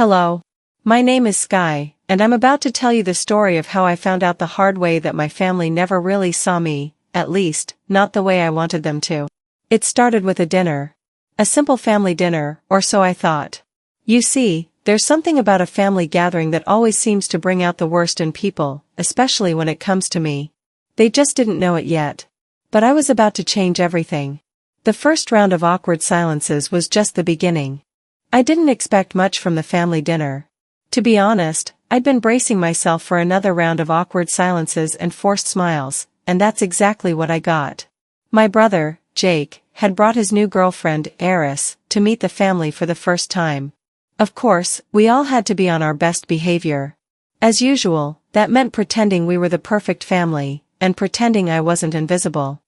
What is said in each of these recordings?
Hello. My name is Sky, and I'm about to tell you the story of how I found out the hard way that my family never really saw me, at least, not the way I wanted them to. It started with a dinner. A simple family dinner, or so I thought. You see, there's something about a family gathering that always seems to bring out the worst in people, especially when it comes to me. They just didn't know it yet. But I was about to change everything. The first round of awkward silences was just the beginning. I didn't expect much from the family dinner. To be honest, I'd been bracing myself for another round of awkward silences and forced smiles, and that's exactly what I got. My brother, Jake, had brought his new girlfriend, Eris, to meet the family for the first time. Of course, we all had to be on our best behavior. As usual, that meant pretending we were the perfect family, and pretending I wasn't invisible.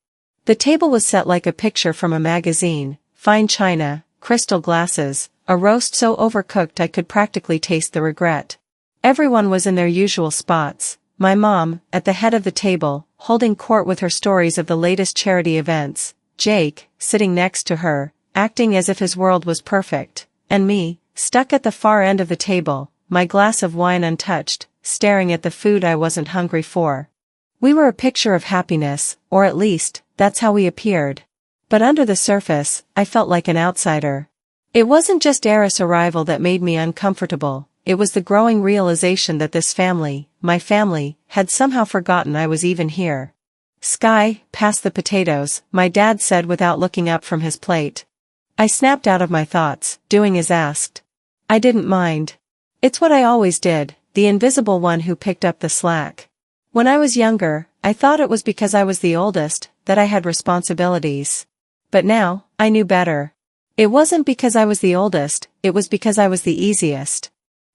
The table was set like a picture from a magazine: fine china, crystal glasses, a roast so overcooked I could practically taste the regret. Everyone was in their usual spots, my mom, at the head of the table, holding court with her stories of the latest charity events, Jake, sitting next to her, acting as if his world was perfect, and me, stuck at the far end of the table, my glass of wine untouched, staring at the food I wasn't hungry for. We were a picture of happiness, or at least, that's how we appeared. But under the surface, I felt like an outsider. It wasn't just Eris' arrival that made me uncomfortable, it was the growing realization that this family, my family, had somehow forgotten I was even here. "Sky, pass the potatoes," my dad said without looking up from his plate. I snapped out of my thoughts, doing as asked. I didn't mind. It's what I always did, the invisible one who picked up the slack. When I was younger, I thought it was because I was the oldest, that I had responsibilities. But now, I knew better. It wasn't because I was the oldest, it was because I was the easiest.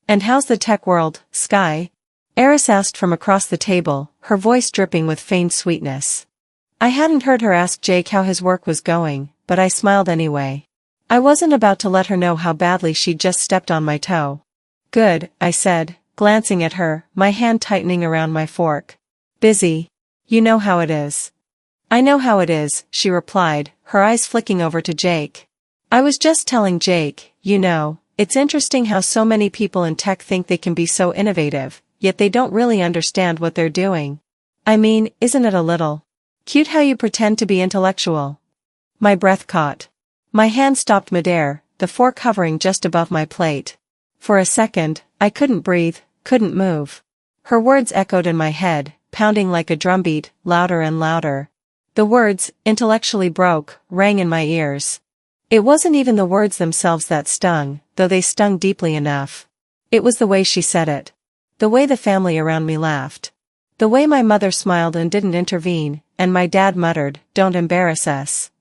"And how's the tech world, Sky?" Eris asked from across the table, her voice dripping with feigned sweetness. I hadn't heard her ask Jake how his work was going, but I smiled anyway. I wasn't about to let her know how badly she'd just stepped on my toe. "Good," I said, glancing at her, my hand tightening around my fork. "Busy. You know how it is." "I know how it is," she replied, her eyes flicking over to Jake. "I was just telling Jake, it's interesting how so many people in tech think they can be so innovative, yet they don't really understand what they're doing. I mean, isn't it a little cute how you pretend to be intellectual?" My breath caught. My hand stopped midair, the fork hovering just above my plate. For a second, I couldn't breathe, couldn't move. Her words echoed in my head, pounding like a drumbeat, louder and louder. The words, "intellectually broke," rang in my ears. It wasn't even the words themselves that stung, though they stung deeply enough. It was the way she said it. The way the family around me laughed. The way my mother smiled and didn't intervene, and my dad muttered, "Don't embarrass us."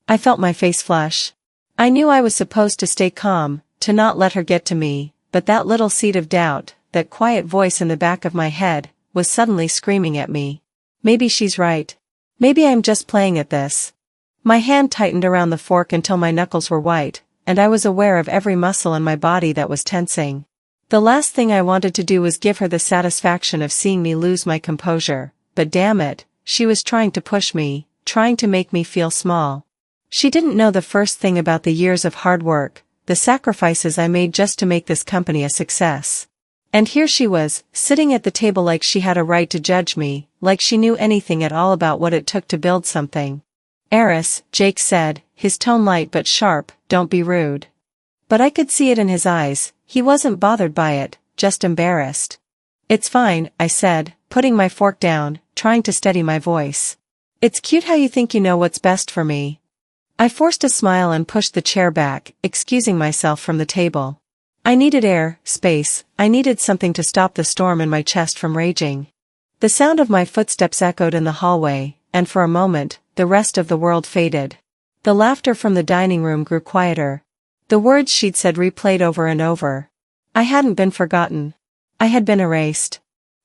I felt my face flush. I knew I was supposed to stay calm, to not let her get to me, but that little seed of doubt, that quiet voice in the back of my head, was suddenly screaming at me. Maybe she's right. Maybe I'm just playing at this. My hand tightened around the fork until my knuckles were white, and I was aware of every muscle in my body that was tensing. The last thing I wanted to do was give her the satisfaction of seeing me lose my composure, but damn it, she was trying to push me, trying to make me feel small. She didn't know the first thing about the years of hard work, the sacrifices I made just to make this company a success. And here she was, sitting at the table like she had a right to judge me, like she knew anything at all about what it took to build something. "Eris," Jake said, his tone light but sharp, "don't be rude." But I could see it in his eyes, he wasn't bothered by it, just embarrassed. "It's fine," I said, putting my fork down, trying to steady my voice. "It's cute how you think you know what's best for me." I forced a smile and pushed the chair back, excusing myself from the table. I needed air, space, I needed something to stop the storm in my chest from raging. The sound of my footsteps echoed in the hallway, and for a moment, the rest of the world faded. The laughter from the dining room grew quieter. The words she'd said replayed over and over. I hadn't been forgotten. I had been erased.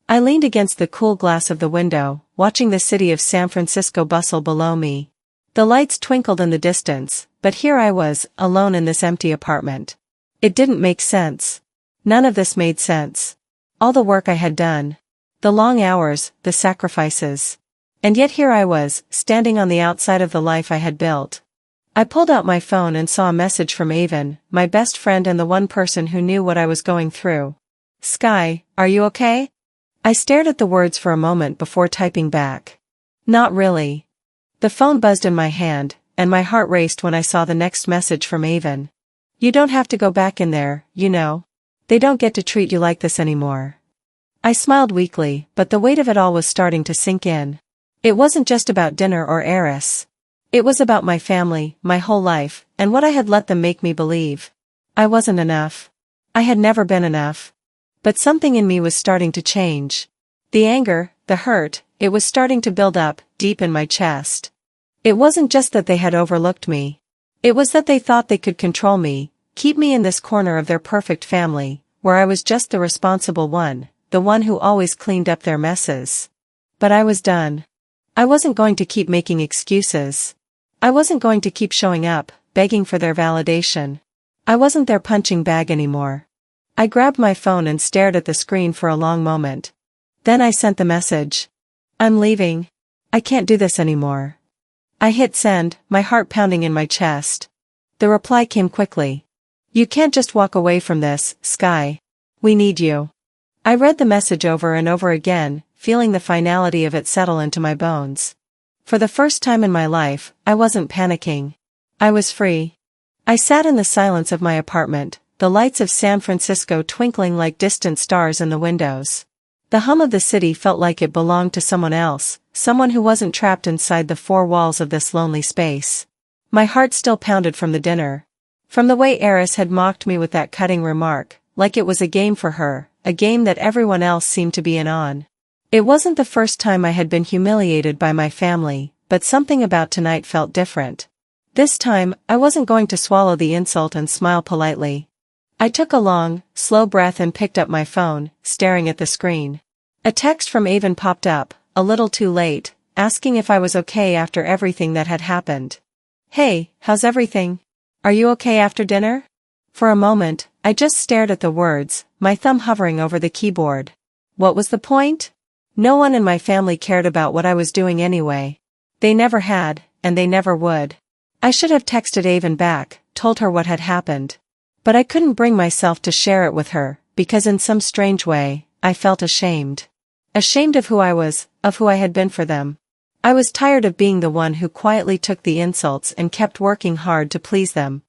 I leaned against the cool glass of the window, watching the city of San Francisco bustle below me. The lights twinkled in the distance, but here I was, alone in this empty apartment. It didn't make sense. None of this made sense. All the work I had done. The long hours, the sacrifices. And yet here I was, standing on the outside of the life I had built. I pulled out my phone and saw a message from Avon, my best friend and the one person who knew what I was going through. Sky, are you okay? I stared at the words for a moment before typing back. Not really. The phone buzzed in my hand, and my heart raced when I saw the next message from Avon. You don't have to go back in there, you know. They don't get to treat you like this anymore. I smiled weakly, but the weight of it all was starting to sink in. It wasn't just about dinner or Eris. It was about my family, my whole life, and what I had let them make me believe. I wasn't enough. I had never been enough. But something in me was starting to change. The anger, the hurt, it was starting to build up, deep in my chest. It wasn't just that they had overlooked me. It was that they thought they could control me, keep me in this corner of their perfect family, where I was just the responsible one, the one who always cleaned up their messes. But I was done. I wasn't going to keep making excuses. I wasn't going to keep showing up, begging for their validation. I wasn't their punching bag anymore. I grabbed my phone and stared at the screen for a long moment. Then I sent the message. I'm leaving. I can't do this anymore. I hit send, my heart pounding in my chest. The reply came quickly. You can't just walk away from this, Sky. We need you. I read the message over and over again, feeling the finality of it settle into my bones. For the first time in my life, I wasn't panicking. I was free. I sat in the silence of my apartment, the lights of San Francisco twinkling like distant stars in the windows. The hum of the city felt like it belonged to someone else, someone who wasn't trapped inside the four walls of this lonely space. My heart still pounded from the dinner. From the way Eris had mocked me with that cutting remark, like it was a game for her, a game that everyone else seemed to be in on. It wasn't the first time I had been humiliated by my family, but something about tonight felt different. This time, I wasn't going to swallow the insult and smile politely. I took a long, slow breath and picked up my phone, staring at the screen. A text from Avon popped up, a little too late, asking if I was okay after everything that had happened. Hey, how's everything? Are you okay after dinner? For a moment, I just stared at the words, my thumb hovering over the keyboard. What was the point? No one in my family cared about what I was doing anyway. They never had, and they never would. I should have texted Avon back, told her what had happened. But I couldn't bring myself to share it with her, because in some strange way, I felt ashamed. Ashamed of who I was, of who I had been for them. I was tired of being the one who quietly took the insults and kept working hard to please them.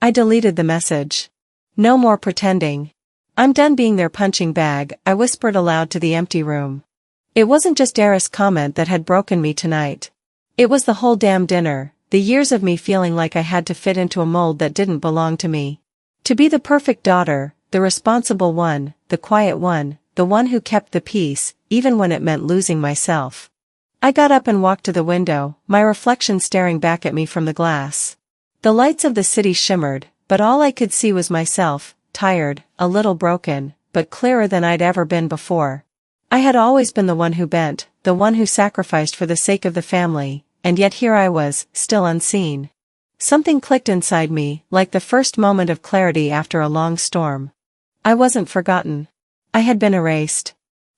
I deleted the message. No more pretending. I'm done being their punching bag, I whispered aloud to the empty room. It wasn't just Eris' comment that had broken me tonight. It was the whole damn dinner, the years of me feeling like I had to fit into a mold that didn't belong to me. To be the perfect daughter, the responsible one, the quiet one, the one who kept the peace, even when it meant losing myself. I got up and walked to the window, my reflection staring back at me from the glass. The lights of the city shimmered, but all I could see was myself, tired, a little broken, but clearer than I'd ever been before. I had always been the one who bent, the one who sacrificed for the sake of the family, and yet here I was, still unseen. Something clicked inside me, like the first moment of clarity after a long storm. I wasn't forgotten. I had been erased.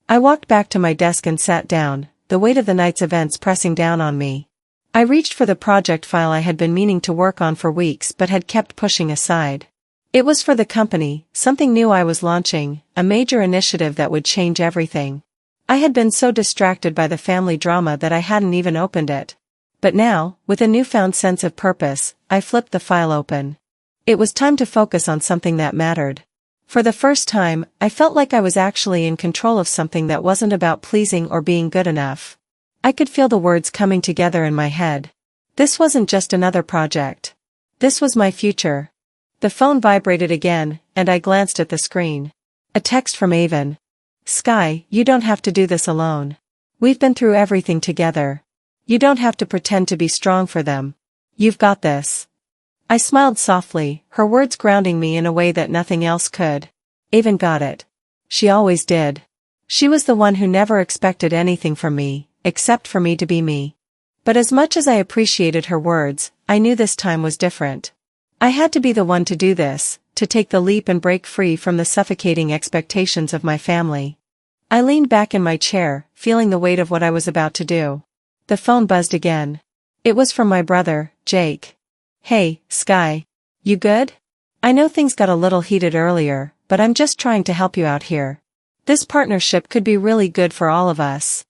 I walked back to my desk and sat down, the weight of the night's events pressing down on me. I reached for the project file I had been meaning to work on for weeks but had kept pushing aside. It was for the company, something new I was launching, a major initiative that would change everything. I had been so distracted by the family drama that I hadn't even opened it. But now, with a newfound sense of purpose, I flipped the file open. It was time to focus on something that mattered. For the first time, I felt like I was actually in control of something that wasn't about pleasing or being good enough. I could feel the words coming together in my head. This wasn't just another project. This was my future. The phone vibrated again, and I glanced at the screen. A text from Avon. Sky, you don't have to do this alone. We've been through everything together. You don't have to pretend to be strong for them. You've got this. I smiled softly, her words grounding me in a way that nothing else could. Avon got it. She always did. She was the one who never expected anything from me, except for me to be me. But as much as I appreciated her words, I knew this time was different. I had to be the one to do this, to take the leap and break free from the suffocating expectations of my family. I leaned back in my chair, feeling the weight of what I was about to do. The phone buzzed again. It was from my brother, Jake. Hey, Sky. You good? I know things got a little heated earlier, but I'm just trying to help you out here. This partnership could be really good for all of us.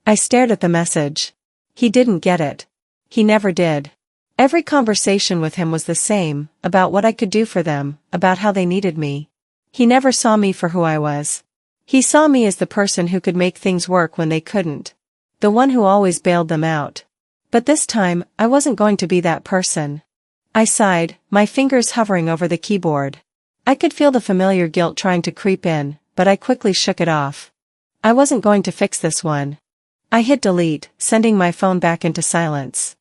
I stared at the message. He didn't get it. He never did. Every conversation with him was the same, about what I could do for them, about how they needed me. He never saw me for who I was. He saw me as the person who could make things work when they couldn't. The one who always bailed them out. But this time, I wasn't going to be that person. I sighed, my fingers hovering over the keyboard. I could feel the familiar guilt trying to creep in, but I quickly shook it off. I wasn't going to fix this one. I hit delete, sending my phone back into silence.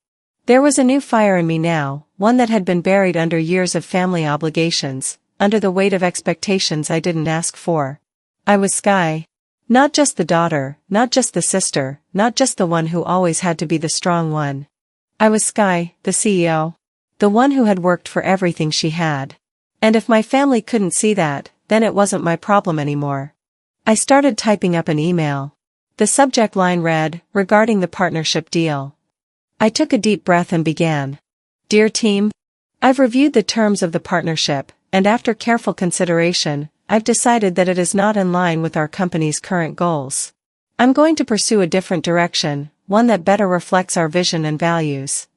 There was a new fire in me now, one that had been buried under years of family obligations, under the weight of expectations I didn't ask for. I was Sky. Not just the daughter, not just the sister, not just the one who always had to be the strong one. I was Sky, the CEO. The one who had worked for everything she had. And if my family couldn't see that, then it wasn't my problem anymore. I started typing up an email. The subject line read, regarding the partnership deal. I took a deep breath and began. Dear team, I've reviewed the terms of the partnership, and after careful consideration, I've decided that it is not in line with our company's current goals. I'm going to pursue a different direction, one that better reflects our vision and values.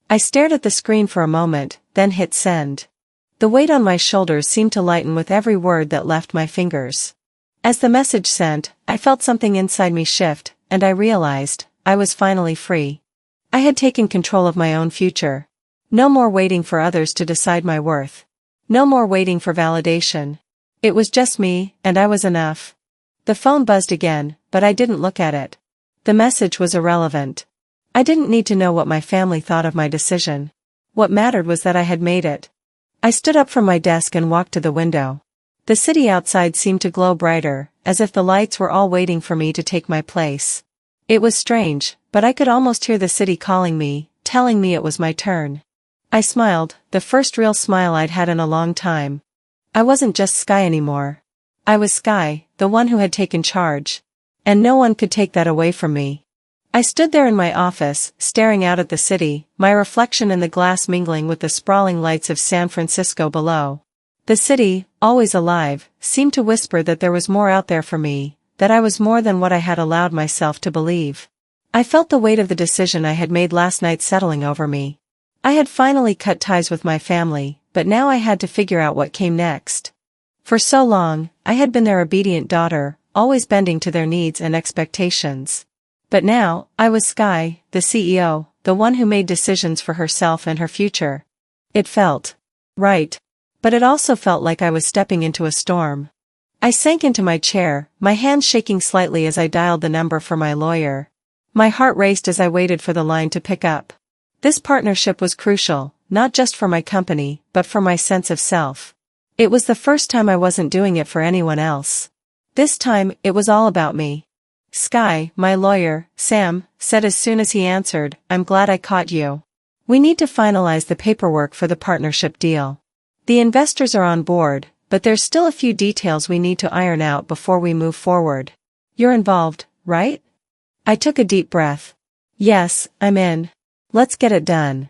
I stared at the screen for a moment, then hit send. The weight on my shoulders seemed to lighten with every word that left my fingers. As the message sent, I felt something inside me shift, and I realized, I was finally free. I had taken control of my own future. No more waiting for others to decide my worth. No more waiting for validation. It was just me, and I was enough. The phone buzzed again, but I didn't look at it. The message was irrelevant. I didn't need to know what my family thought of my decision. What mattered was that I had made it. I stood up from my desk and walked to the window. The city outside seemed to glow brighter, as if the lights were all waiting for me to take my place. It was strange, but I could almost hear the city calling me, telling me it was my turn. I smiled, the first real smile I'd had in a long time. I wasn't just Sky anymore. I was Sky, the one who had taken charge. And no one could take that away from me. I stood there in my office, staring out at the city, my reflection in the glass mingling with the sprawling lights of San Francisco below. The city, always alive, seemed to whisper that there was more out there for me, that I was more than what I had allowed myself to believe. I felt the weight of the decision I had made last night settling over me. I had finally cut ties with my family, but now I had to figure out what came next. For so long, I had been their obedient daughter, always bending to their needs and expectations. But now, I was Sky, the CEO, the one who made decisions for herself and her future. It felt right. But it also felt like I was stepping into a storm. I sank into my chair, my hands shaking slightly as I dialed the number for my lawyer. My heart raced as I waited for the line to pick up. This partnership was crucial, not just for my company, but for my sense of self. It was the first time I wasn't doing it for anyone else. This time, it was all about me. Sky, my lawyer, Sam, said as soon as he answered, I'm glad I caught you. We need to finalize the paperwork for the partnership deal. The investors are on board, but there's still a few details we need to iron out before we move forward. You're involved, right? I took a deep breath. Yes, I'm in. Let's get it done.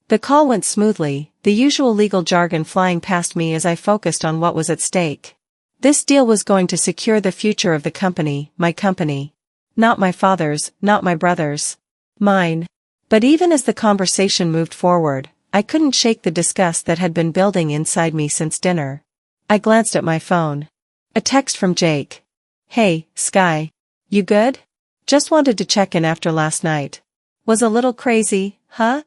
The call went smoothly, the usual legal jargon flying past me as I focused on what was at stake. This deal was going to secure the future of the company, my company. Not my father's, not my brother's. Mine. But even as the conversation moved forward, I couldn't shake the disgust that had been building inside me since dinner. I glanced at my phone. A text from Jake. Hey, Sky. You good? Just wanted to check in after last night. Was a little crazy, huh?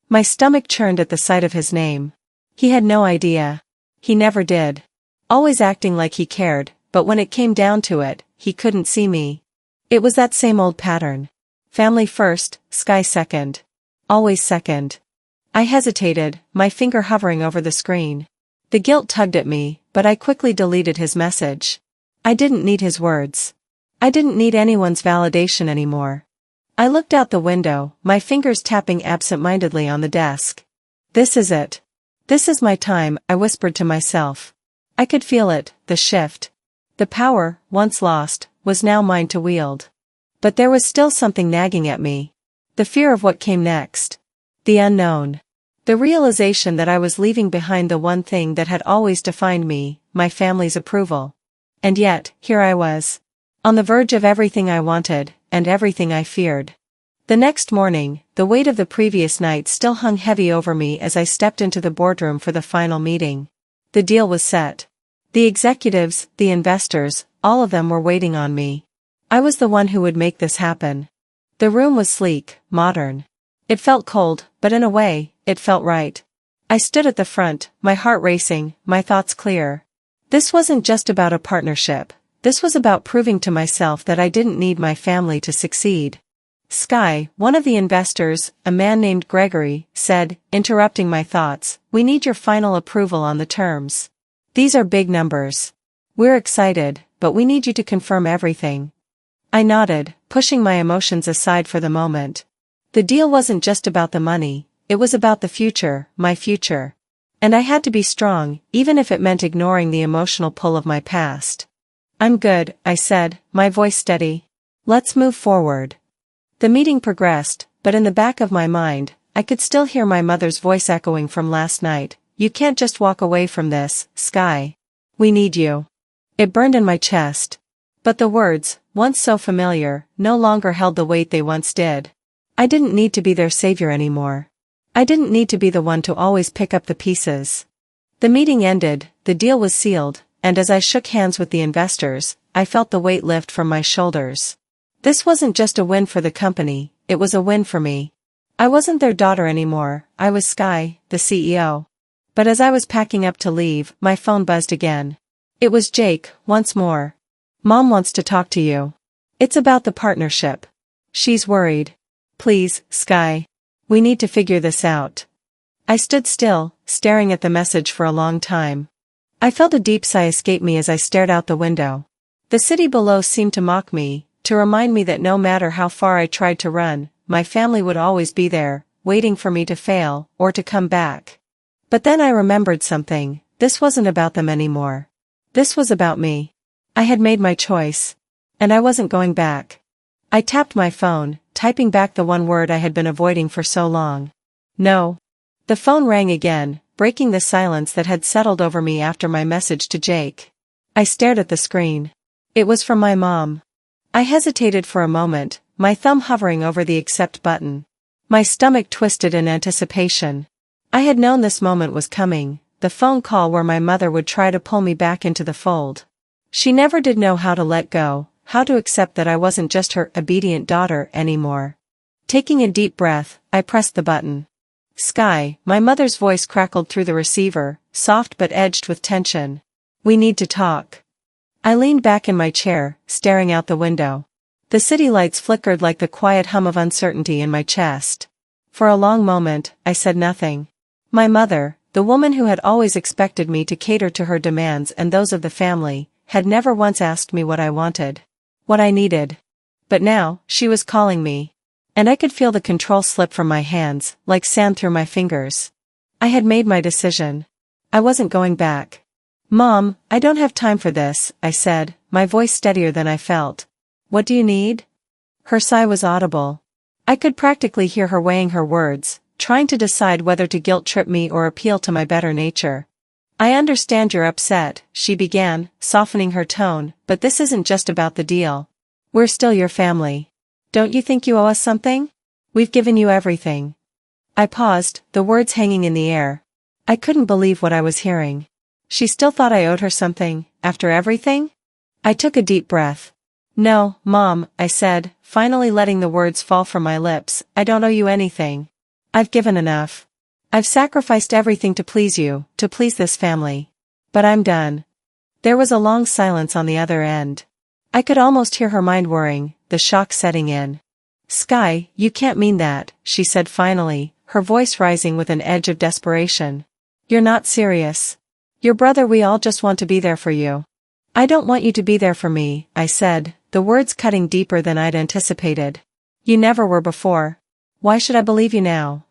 My stomach churned at the sight of his name. He had no idea. He never did. Always acting like he cared, but when it came down to it, he couldn't see me. It was that same old pattern. Family first, Sky second. Always second. I hesitated, my finger hovering over the screen. The guilt tugged at me, but I quickly deleted his message. I didn't need his words. I didn't need anyone's validation anymore. I looked out the window, my fingers tapping absent-mindedly on the desk. This is it. This is my time, I whispered to myself. I could feel it, the shift. The power, once lost, was now mine to wield. But there was still something nagging at me. The fear of what came next. The unknown. The realization that I was leaving behind the one thing that had always defined me, my family's approval. And yet, here I was. On the verge of everything I wanted, and everything I feared. The next morning, the weight of the previous night still hung heavy over me as I stepped into the boardroom for the final meeting. The deal was set. The executives, the investors, all of them were waiting on me. I was the one who would make this happen. The room was sleek, modern. It felt cold, but in a way, it felt right. I stood at the front, my heart racing, my thoughts clear. This wasn't just about a partnership. This was about proving to myself that I didn't need my family to succeed. Sky, one of the investors, a man named Gregory, said, interrupting my thoughts, "We need your final approval on the terms. These are big numbers. We're excited, but we need you to confirm everything." I nodded, pushing my emotions aside for the moment. The deal wasn't just about the money, it was about the future, my future. And I had to be strong, even if it meant ignoring the emotional pull of my past. "I'm good," I said, my voice steady. "Let's move forward." The meeting progressed, but in the back of my mind, I could still hear my mother's voice echoing from last night. "You can't just walk away from this, Sky. We need you." It burned in my chest. But the words, once so familiar, no longer held the weight they once did. I didn't need to be their savior anymore. I didn't need to be the one to always pick up the pieces. The meeting ended, the deal was sealed, and as I shook hands with the investors, I felt the weight lift from my shoulders. This wasn't just a win for the company, it was a win for me. I wasn't their daughter anymore, I was Sky, the CEO. But as I was packing up to leave, my phone buzzed again. It was Jake, once more. "Mom wants to talk to you. It's about the partnership. She's worried. Please, Sky. We need to figure this out." I stood still, staring at the message for a long time. I felt a deep sigh escape me as I stared out the window. The city below seemed to mock me, to remind me that no matter how far I tried to run, my family would always be there, waiting for me to fail, or to come back. But then I remembered something. This wasn't about them anymore. This was about me. I had made my choice. And I wasn't going back. I tapped my phone, typing back the one word I had been avoiding for so long. "No." The phone rang again, breaking the silence that had settled over me after my message to Jake. I stared at the screen. It was from my mom. I hesitated for a moment, my thumb hovering over the accept button. My stomach twisted in anticipation. I had known this moment was coming, the phone call where my mother would try to pull me back into the fold. She never did know how to let go, how to accept that I wasn't just her obedient daughter anymore. Taking a deep breath, I pressed the button. "Sky," my mother's voice crackled through the receiver, soft but edged with tension. "We need to talk." I leaned back in my chair, staring out the window. The city lights flickered like the quiet hum of uncertainty in my chest. For a long moment, I said nothing. My mother, the woman who had always expected me to cater to her demands and those of the family, had never once asked me what I wanted. What I needed. But now, she was calling me. And I could feel the control slip from my hands, like sand through my fingers. I had made my decision. I wasn't going back. "Mom, I don't have time for this," I said, my voice steadier than I felt. "What do you need?" Her sigh was audible. I could practically hear her weighing her words, trying to decide whether to guilt-trip me or appeal to my better nature. "I understand you're upset," she began, softening her tone, "but this isn't just about the deal. We're still your family. Don't you think you owe us something? We've given you everything." I paused, the words hanging in the air. I couldn't believe what I was hearing. She still thought I owed her something, after everything? I took a deep breath. "No, Mom," I said, finally letting the words fall from my lips, "I don't owe you anything. I've given enough. I've sacrificed everything to please you, to please this family. But I'm done." There was a long silence on the other end. I could almost hear her mind whirring, the shock setting in. "Sky, you can't mean that," she said finally, her voice rising with an edge of desperation. "You're not serious. Your brother, we all just want to be there for you." "I don't want you to be there for me," I said, the words cutting deeper than I'd anticipated. "You never were before. Why should I believe you now?"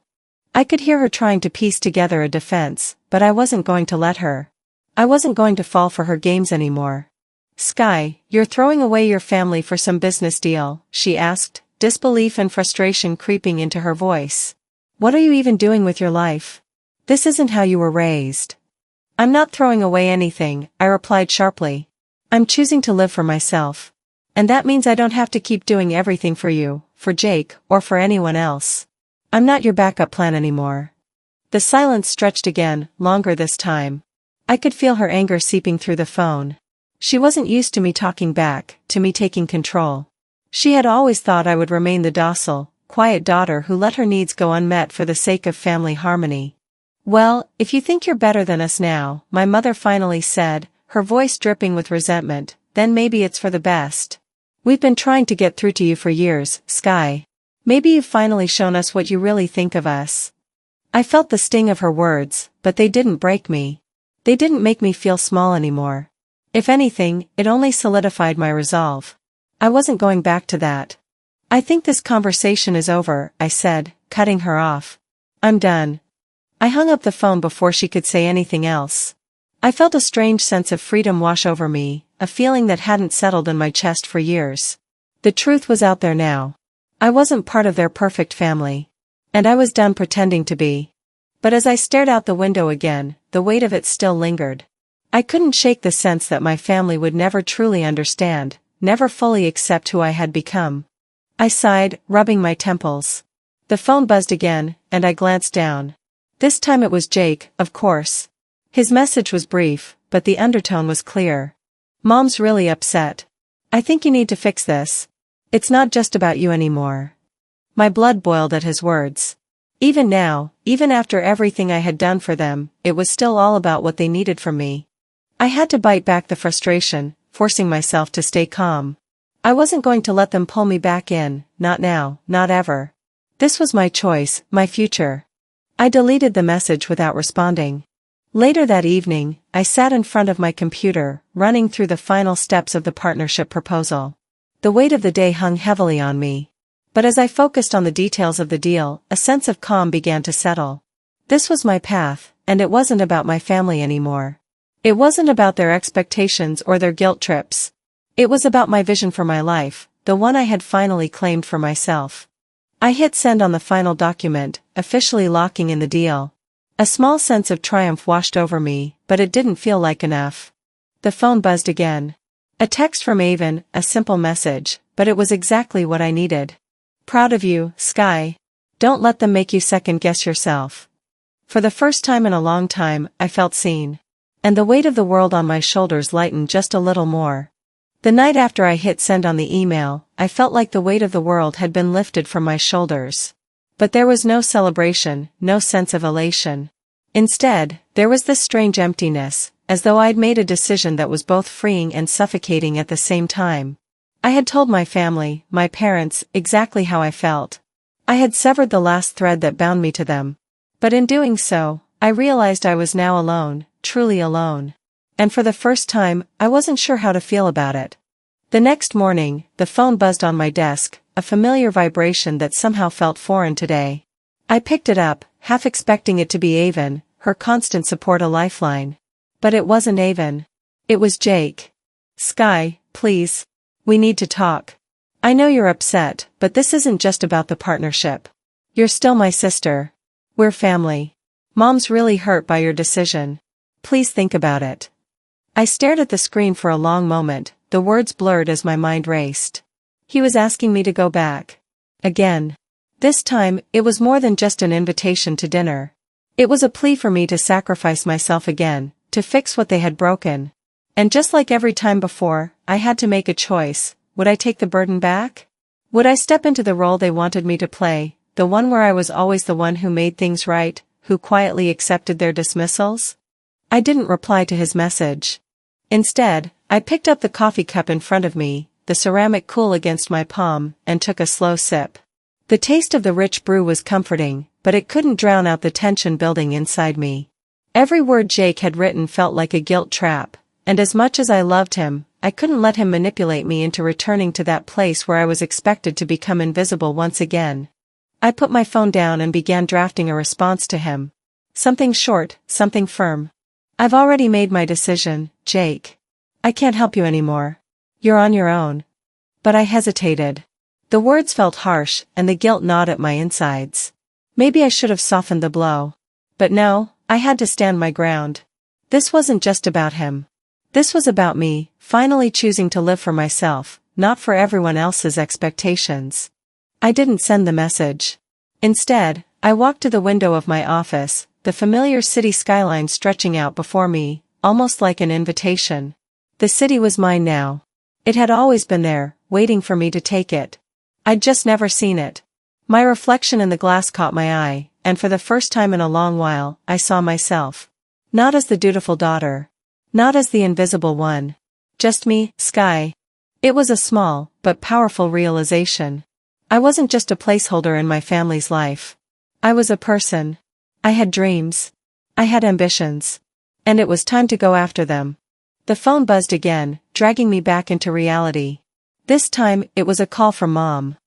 I could hear her trying to piece together a defense, but I wasn't going to let her. I wasn't going to fall for her games anymore. "Sky, you're throwing away your family for some business deal?" she asked, disbelief and frustration creeping into her voice. "What are you even doing with your life?" This isn't how you were raised. I'm not throwing away anything, I replied sharply. I'm choosing to live for myself. And that means I don't have to keep doing everything for you, for Jake, or for anyone else. I'm not your backup plan anymore. The silence stretched again, longer this time. I could feel her anger seeping through the phone. She wasn't used to me talking back, to me taking control. She had always thought I would remain the docile, quiet daughter who let her needs go unmet for the sake of family harmony. Well, if you think you're better than us now, my mother finally said, her voice dripping with resentment, then maybe it's for the best. We've been trying to get through to you for years, Sky. Maybe you've finally shown us what you really think of us. I felt the sting of her words, but they didn't break me. They didn't make me feel small anymore. If anything, it only solidified my resolve. I wasn't going back to that. I think this conversation is over, I said, cutting her off. I'm done. I hung up the phone before she could say anything else. I felt a strange sense of freedom wash over me, a feeling that hadn't settled in my chest for years. The truth was out there now. I wasn't part of their perfect family. And I was done pretending to be. But as I stared out the window again, the weight of it still lingered. I couldn't shake the sense that my family would never truly understand, never fully accept who I had become. I sighed, rubbing my temples. The phone buzzed again, and I glanced down. This time it was Jake, of course. His message was brief, but the undertone was clear. Mom's really upset. I think you need to fix this. It's not just about you anymore. My blood boiled at his words. Even now, even after everything I had done for them, it was still all about what they needed from me. I had to bite back the frustration, forcing myself to stay calm. I wasn't going to let them pull me back in, not now, not ever. This was my choice, my future. I deleted the message without responding. Later that evening, I sat in front of my computer, running through the final steps of the partnership proposal. The weight of the day hung heavily on me. But as I focused on the details of the deal, a sense of calm began to settle. This was my path, and it wasn't about my family anymore. It wasn't about their expectations or their guilt trips. It was about my vision for my life, the one I had finally claimed for myself. I hit send on the final document, officially locking in the deal. A small sense of triumph washed over me, but it didn't feel like enough. The phone buzzed again. A text from Avon, a simple message, but it was exactly what I needed. Proud of you, Sky. Don't let them make you second-guess yourself. For the first time in a long time, I felt seen. And the weight of the world on my shoulders lightened just a little more. The night after I hit send on the email, I felt like the weight of the world had been lifted from my shoulders. But there was no celebration, no sense of elation. Instead, there was this strange emptiness, as though I'd made a decision that was both freeing and suffocating at the same time. I had told my family, my parents, exactly how I felt. I had severed the last thread that bound me to them. But in doing so, I realized I was now alone, truly alone. And for the first time, I wasn't sure how to feel about it. The next morning, the phone buzzed on my desk, a familiar vibration that somehow felt foreign today. I picked it up, half expecting it to be Avon, her constant support a lifeline. But it wasn't Avon. It was Jake. Sky, please. We need to talk. I know you're upset, but this isn't just about the partnership. You're still my sister. We're family. Mom's really hurt by your decision. Please think about it. I stared at the screen for a long moment, the words blurred as my mind raced. He was asking me to go back. Again. This time, it was more than just an invitation to dinner. It was a plea for me to sacrifice myself again, to fix what they had broken. And just like every time before, I had to make a choice. Would I take the burden back? Would I step into the role they wanted me to play, the one where I was always the one who made things right, who quietly accepted their dismissals? I didn't reply to his message. Instead, I picked up the coffee cup in front of me, the ceramic cool against my palm, and took a slow sip. The taste of the rich brew was comforting, but it couldn't drown out the tension building inside me. Every word Jake had written felt like a guilt trap, and as much as I loved him, I couldn't let him manipulate me into returning to that place where I was expected to become invisible once again. I put my phone down and began drafting a response to him. Something short, something firm. I've already made my decision, Jake. I can't help you anymore. You're on your own. But I hesitated. The words felt harsh, and the guilt gnawed at my insides. Maybe I should have softened the blow. But no, I had to stand my ground. This wasn't just about him. This was about me, finally choosing to live for myself, not for everyone else's expectations. I didn't send the message. Instead, I walked to the window of my office, the familiar city skyline stretching out before me, almost like an invitation. The city was mine now. It had always been there, waiting for me to take it. I'd just never seen it. My reflection in the glass caught my eye, and for the first time in a long while, I saw myself. Not as the dutiful daughter. Not as the invisible one. Just me, Sky. It was a small, but powerful realization. I wasn't just a placeholder in my family's life. I was a person. I had dreams. I had ambitions. And it was time to go after them. The phone buzzed again, dragging me back into reality. This time, it was a call from Mom.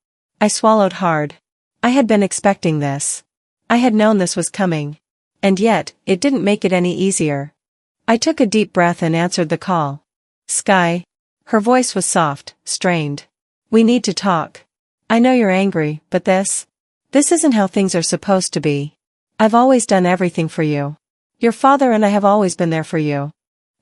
I swallowed hard. I had been expecting this. I had known this was coming. And yet, it didn't make it any easier. I took a deep breath and answered the call. Sky. Her voice was soft, strained. We need to talk. I know you're angry, but this isn't how things are supposed to be. I've always done everything for you. Your father and I have always been there for you.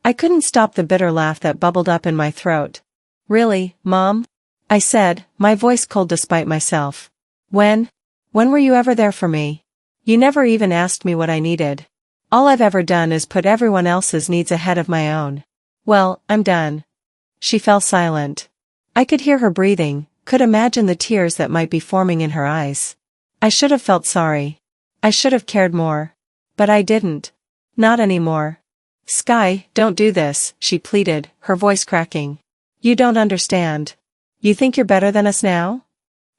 I couldn't stop the bitter laugh that bubbled up in my throat. Really, Mom? I said, my voice cold despite myself. When were you ever there for me? You never even asked me what I needed. All I've ever done is put everyone else's needs ahead of my own. Well, I'm done. She fell silent. I could hear her breathing, could imagine the tears that might be forming in her eyes. I should have felt sorry. I should have cared more. But I didn't. Not anymore. Sky, don't do this, she pleaded, her voice cracking. You don't understand. You think you're better than us now?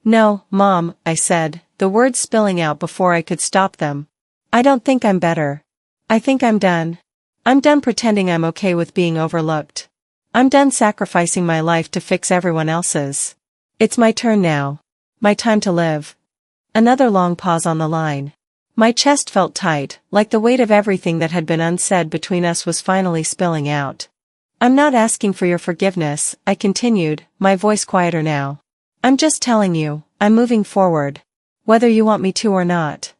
No, Mom, I said, the words spilling out before I could stop them. I don't think I'm better. I think I'm done. I'm done pretending I'm okay with being overlooked. I'm done sacrificing my life to fix everyone else's. It's my turn now. My time to live. Another long pause on the line. My chest felt tight, like the weight of everything that had been unsaid between us was finally spilling out. I'm not asking for your forgiveness, I continued, my voice quieter now. I'm just telling you, I'm moving forward. Whether you want me to or not.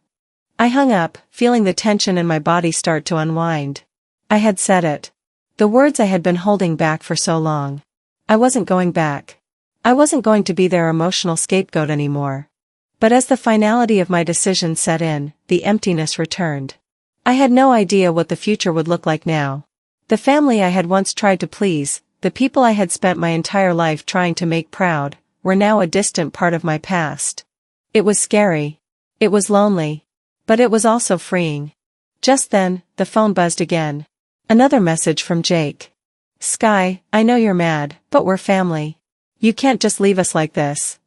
I hung up, feeling the tension in my body start to unwind. I had said it. The words I had been holding back for so long. I wasn't going back. I wasn't going to be their emotional scapegoat anymore. But as the finality of my decision set in, the emptiness returned. I had no idea what the future would look like now. The family I had once tried to please, the people I had spent my entire life trying to make proud, were now a distant part of my past. It was scary. It was lonely. But it was also freeing. Just then, the phone buzzed again. Another message from Jake. Sky, I know you're mad, but we're family. You can't just leave us like this.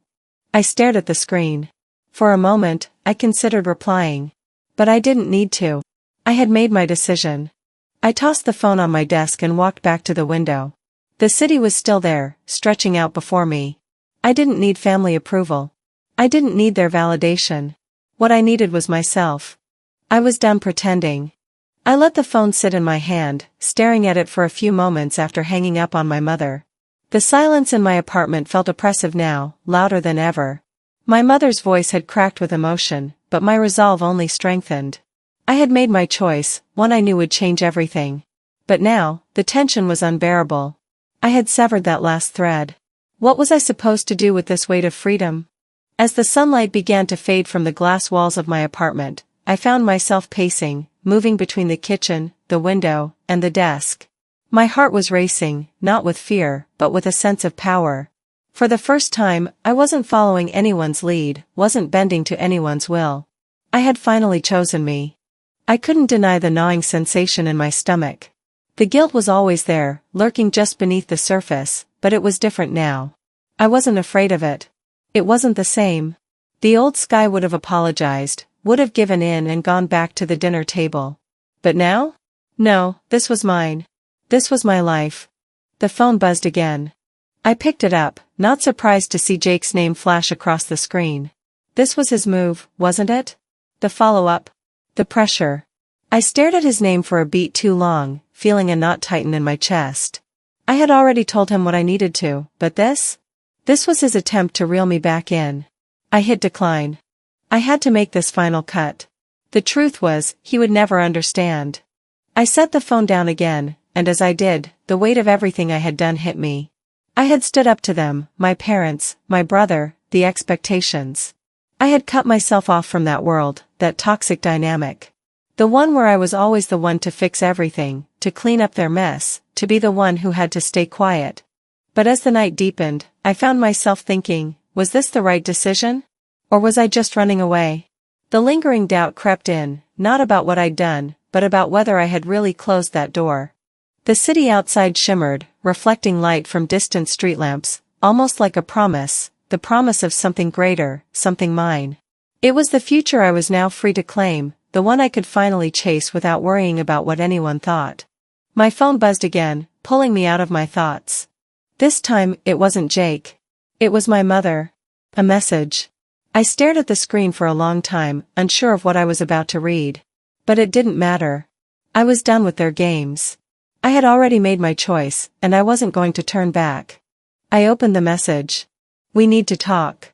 I stared at the screen. For a moment, I considered replying. But I didn't need to. I had made my decision. I tossed the phone on my desk and walked back to the window. The city was still there, stretching out before me. I didn't need family approval. I didn't need their validation. What I needed was myself. I was done pretending. I let the phone sit in my hand, staring at it for a few moments after hanging up on my mother. The silence in my apartment felt oppressive now, louder than ever. My mother's voice had cracked with emotion, but my resolve only strengthened. I had made my choice, one I knew would change everything. But now, the tension was unbearable. I had severed that last thread. What was I supposed to do with this weight of freedom? As the sunlight began to fade from the glass walls of my apartment, I found myself pacing, moving between the kitchen, the window, and the desk. My heart was racing, not with fear, but with a sense of power. For the first time, I wasn't following anyone's lead, wasn't bending to anyone's will. I had finally chosen me. I couldn't deny the gnawing sensation in my stomach. The guilt was always there, lurking just beneath the surface, but it was different now. I wasn't afraid of it. It wasn't the same. The old Sky would have apologized, would have given in and gone back to the dinner table. But now? No, this was mine. This was my life. The phone buzzed again. I picked it up, not surprised to see Jake's name flash across the screen. This was his move, wasn't it? The follow-up. The pressure. I stared at his name for a beat too long, feeling a knot tighten in my chest. I had already told him what I needed to, but this? This was his attempt to reel me back in. I hit decline. I had to make this final cut. The truth was, he would never understand. I set the phone down again, and as I did, the weight of everything I had done hit me. I had stood up to them, my parents, my brother, the expectations. I had cut myself off from that world, that toxic dynamic. The one where I was always the one to fix everything, to clean up their mess, to be the one who had to stay quiet. But as the night deepened, I found myself thinking, was this the right decision? Or was I just running away? The lingering doubt crept in, not about what I'd done, but about whether I had really closed that door. The city outside shimmered, reflecting light from distant street lamps, almost like a promise, the promise of something greater, something mine. It was the future I was now free to claim, the one I could finally chase without worrying about what anyone thought. My phone buzzed again, pulling me out of my thoughts. This time, it wasn't Jake. It was my mother. A message. I stared at the screen for a long time, unsure of what I was about to read. But it didn't matter. I was done with their games. I had already made my choice, and I wasn't going to turn back. I opened the message. We need to talk.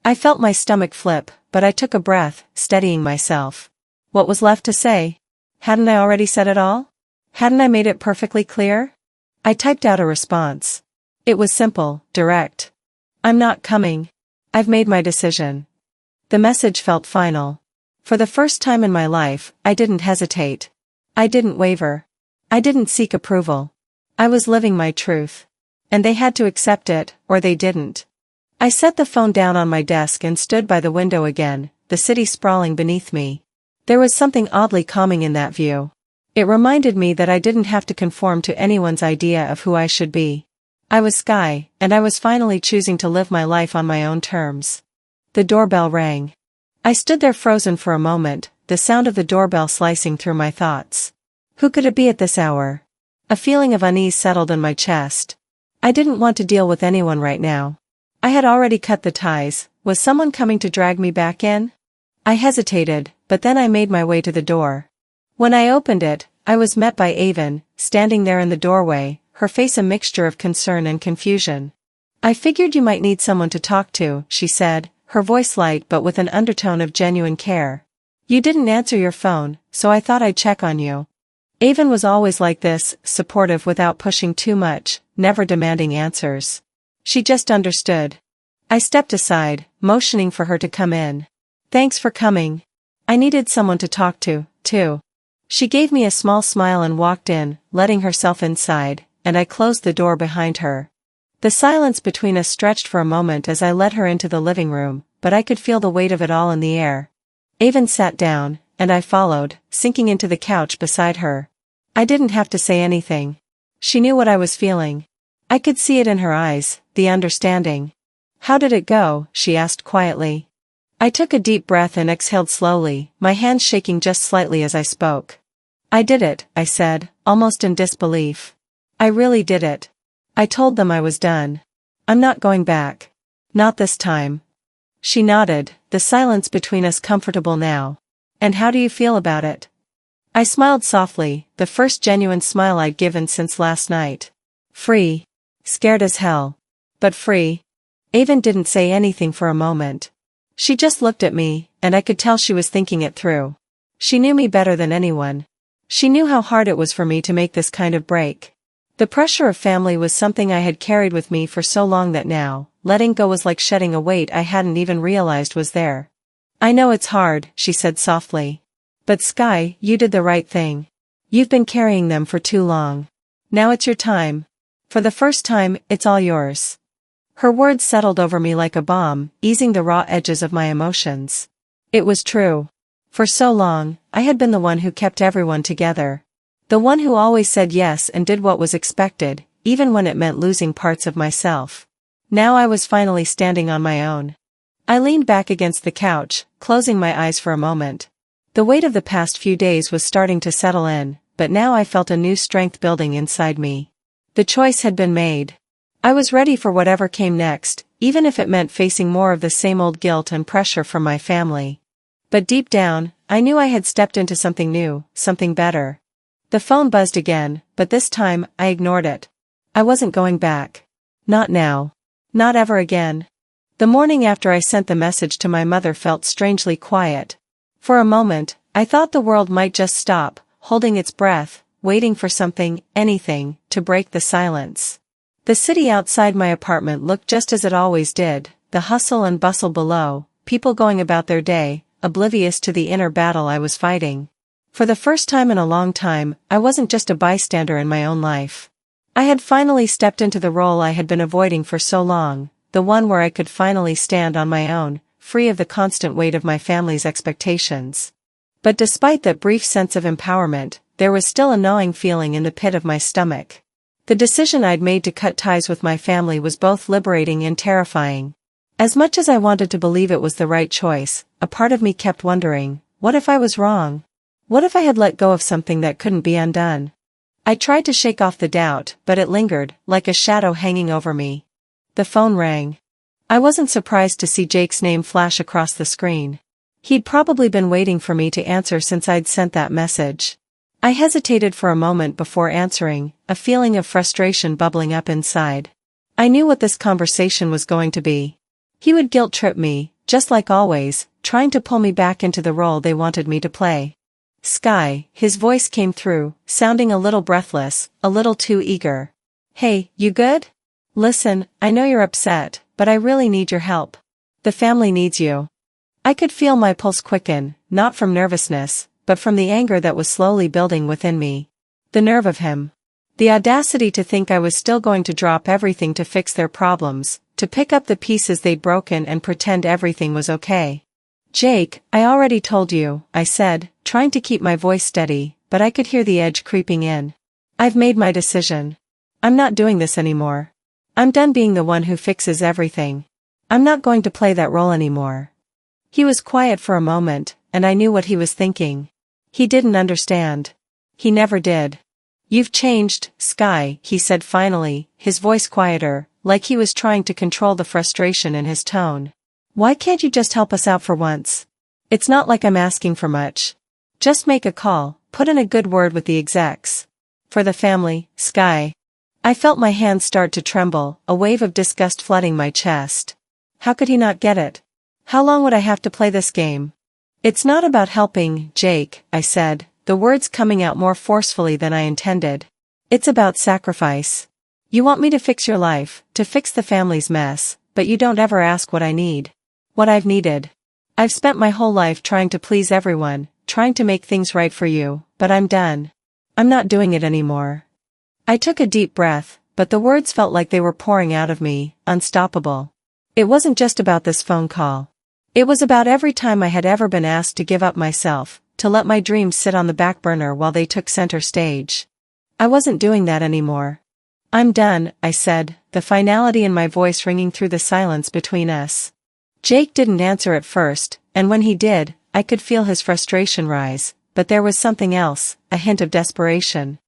I felt my stomach flip, but I took a breath, steadying myself. What was left to say? Hadn't I already said it all? Hadn't I made it perfectly clear? I typed out a response. It was simple, direct. I'm not coming. I've made my decision. The message felt final. For the first time in my life, I didn't hesitate. I didn't waver. I didn't seek approval. I was living my truth. And they had to accept it, or they didn't. I set the phone down on my desk and stood by the window again, the city sprawling beneath me. There was something oddly calming in that view. It reminded me that I didn't have to conform to anyone's idea of who I should be. I was Sky, and I was finally choosing to live my life on my own terms. The doorbell rang. I stood there frozen for a moment, the sound of the doorbell slicing through my thoughts. Who could it be at this hour? A feeling of unease settled in my chest. I didn't want to deal with anyone right now. I had already cut the ties. Was someone coming to drag me back in? I hesitated, but then I made my way to the door. When I opened it, I was met by Avon, standing there in the doorway, her face a mixture of concern and confusion. I figured you might need someone to talk to, she said, her voice light but with an undertone of genuine care. You didn't answer your phone, so I thought I'd check on you. Avon was always like this, supportive without pushing too much, never demanding answers. She just understood. I stepped aside, motioning for her to come in. Thanks for coming. I needed someone to talk to, too. She gave me a small smile and walked in, letting herself inside, and I closed the door behind her. The silence between us stretched for a moment as I led her into the living room, but I could feel the weight of it all in the air. Avon sat down, and I followed, sinking into the couch beside her. I didn't have to say anything. She knew what I was feeling. I could see it in her eyes, the understanding. How did it go? She asked quietly. I took a deep breath and exhaled slowly, my hands shaking just slightly as I spoke. I did it, I said, almost in disbelief. I really did it. I told them I was done. I'm not going back. Not this time. She nodded, the silence between us comfortable now. And how do you feel about it? I smiled softly, the first genuine smile I'd given since last night. Free. Scared as hell. But free. Avon didn't say anything for a moment. She just looked at me, and I could tell she was thinking it through. She knew me better than anyone. She knew how hard it was for me to make this kind of break. The pressure of family was something I had carried with me for so long that now, letting go was like shedding a weight I hadn't even realized was there. I know it's hard, she said softly. But Sky, you did the right thing. You've been carrying them for too long. Now it's your time. For the first time, it's all yours. Her words settled over me like a bomb, easing the raw edges of my emotions. It was true. For so long, I had been the one who kept everyone together. The one who always said yes and did what was expected, even when it meant losing parts of myself. Now I was finally standing on my own. I leaned back against the couch, closing my eyes for a moment. The weight of the past few days was starting to settle in, but now I felt a new strength building inside me. The choice had been made. I was ready for whatever came next, even if it meant facing more of the same old guilt and pressure from my family. But deep down, I knew I had stepped into something new, something better. The phone buzzed again, but this time, I ignored it. I wasn't going back. Not now. Not ever again. The morning after I sent the message to my mother felt strangely quiet. For a moment, I thought the world might just stop, holding its breath, waiting for something, anything, to break the silence. The city outside my apartment looked just as it always did, the hustle and bustle below, people going about their day, oblivious to the inner battle I was fighting. For the first time in a long time, I wasn't just a bystander in my own life. I had finally stepped into the role I had been avoiding for so long, the one where I could finally stand on my own, free of the constant weight of my family's expectations. But despite that brief sense of empowerment, there was still a gnawing feeling in the pit of my stomach. The decision I'd made to cut ties with my family was both liberating and terrifying. As much as I wanted to believe it was the right choice, a part of me kept wondering, what if I was wrong? What if I had let go of something that couldn't be undone? I tried to shake off the doubt, but it lingered, like a shadow hanging over me. The phone rang. I wasn't surprised to see Jake's name flash across the screen. He'd probably been waiting for me to answer since I'd sent that message. I hesitated for a moment before answering, a feeling of frustration bubbling up inside. I knew what this conversation was going to be. He would guilt-trip me, just like always, trying to pull me back into the role they wanted me to play. Sky, his voice came through, sounding a little breathless, a little too eager. Hey, you good? Listen, I know you're upset, but I really need your help. The family needs you. I could feel my pulse quicken, not from nervousness, but from the anger that was slowly building within me. The nerve of him. The audacity to think I was still going to drop everything to fix their problems, to pick up the pieces they'd broken and pretend everything was okay. Jake, I already told you, I said, trying to keep my voice steady, but I could hear the edge creeping in. I've made my decision. I'm not doing this anymore. I'm done being the one who fixes everything. I'm not going to play that role anymore. He was quiet for a moment, and I knew what he was thinking. He didn't understand. He never did. You've changed, Sky, he said finally, his voice quieter, like he was trying to control the frustration in his tone. Why can't you just help us out for once? It's not like I'm asking for much. Just make a call, put in a good word with the execs. For the family, Sky. I felt my hands start to tremble, a wave of disgust flooding my chest. How could he not get it? How long would I have to play this game? It's not about helping, Jake, I said, the words coming out more forcefully than I intended. It's about sacrifice. You want me to fix your life, to fix the family's mess, but you don't ever ask what I need. What I've needed. I've spent my whole life trying to please everyone, trying to make things right for you, but I'm done. I'm not doing it anymore. I took a deep breath, but the words felt like they were pouring out of me, unstoppable. It wasn't just about this phone call. It was about every time I had ever been asked to give up myself, to let my dreams sit on the back burner while they took center stage. I wasn't doing that anymore. I'm done, I said, the finality in my voice ringing through the silence between us. Jake didn't answer at first, and when he did, I could feel his frustration rise, but there was something else, a hint of desperation.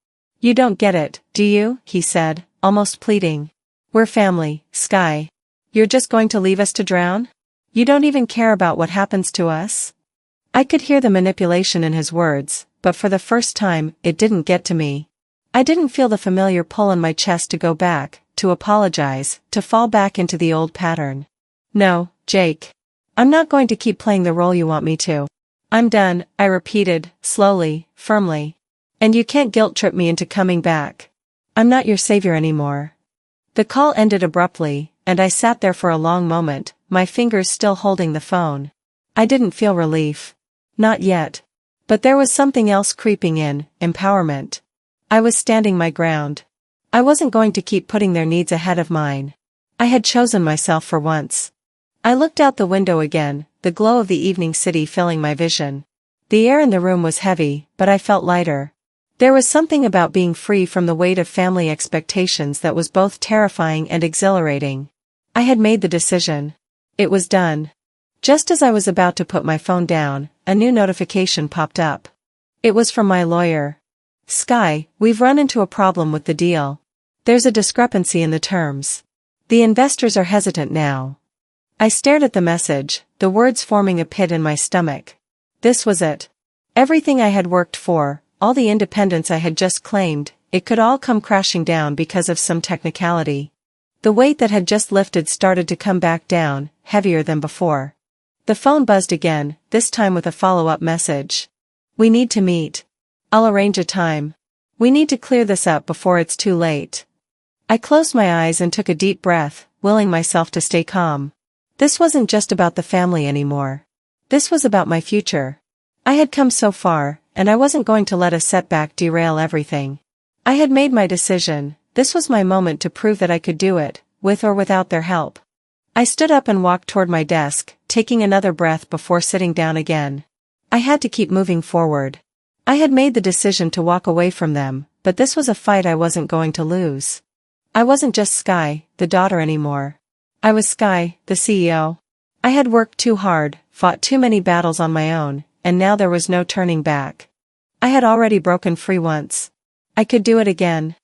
You don't get it, do you? He said, almost pleading. We're family, Sky. You're just going to leave us to drown? You don't even care about what happens to us? I could hear the manipulation in his words, but for the first time, it didn't get to me. I didn't feel the familiar pull in my chest to go back, to apologize, to fall back into the old pattern. No, Jake. I'm not going to keep playing the role you want me to. I'm done, I repeated, slowly, firmly. And you can't guilt-trip me into coming back. I'm not your savior anymore. The call ended abruptly, and I sat there for a long moment, my fingers still holding the phone. I didn't feel relief. Not yet. But there was something else creeping in, empowerment. I was standing my ground. I wasn't going to keep putting their needs ahead of mine. I had chosen myself for once. I looked out the window again, the glow of the evening city filling my vision. The air in the room was heavy, but I felt lighter. There was something about being free from the weight of family expectations that was both terrifying and exhilarating. I had made the decision. It was done. Just as I was about to put my phone down, a new notification popped up. It was from my lawyer. Sky, we've run into a problem with the deal. There's a discrepancy in the terms. The investors are hesitant now. I stared at the message, the words forming a pit in my stomach. This was it. Everything I had worked for, all the independence I had just claimed, it could all come crashing down because of some technicality. The weight that had just lifted started to come back down, heavier than before. The phone buzzed again, this time with a follow-up message. We need to meet. I'll arrange a time. We need to clear this up before it's too late. I closed my eyes and took a deep breath, willing myself to stay calm. This wasn't just about the family anymore. This was about my future. I had come so far, and I wasn't going to let a setback derail everything. I had made my decision. This was my moment to prove that I could do it, with or without their help. I stood up and walked toward my desk, taking another breath before sitting down again. I had to keep moving forward. I had made the decision to walk away from them, but this was a fight I wasn't going to lose. I wasn't just Sky, the daughter anymore. I was Sky, the CEO. I had worked too hard, fought too many battles on my own, and now there was no turning back. I had already broken free once. I could do it again.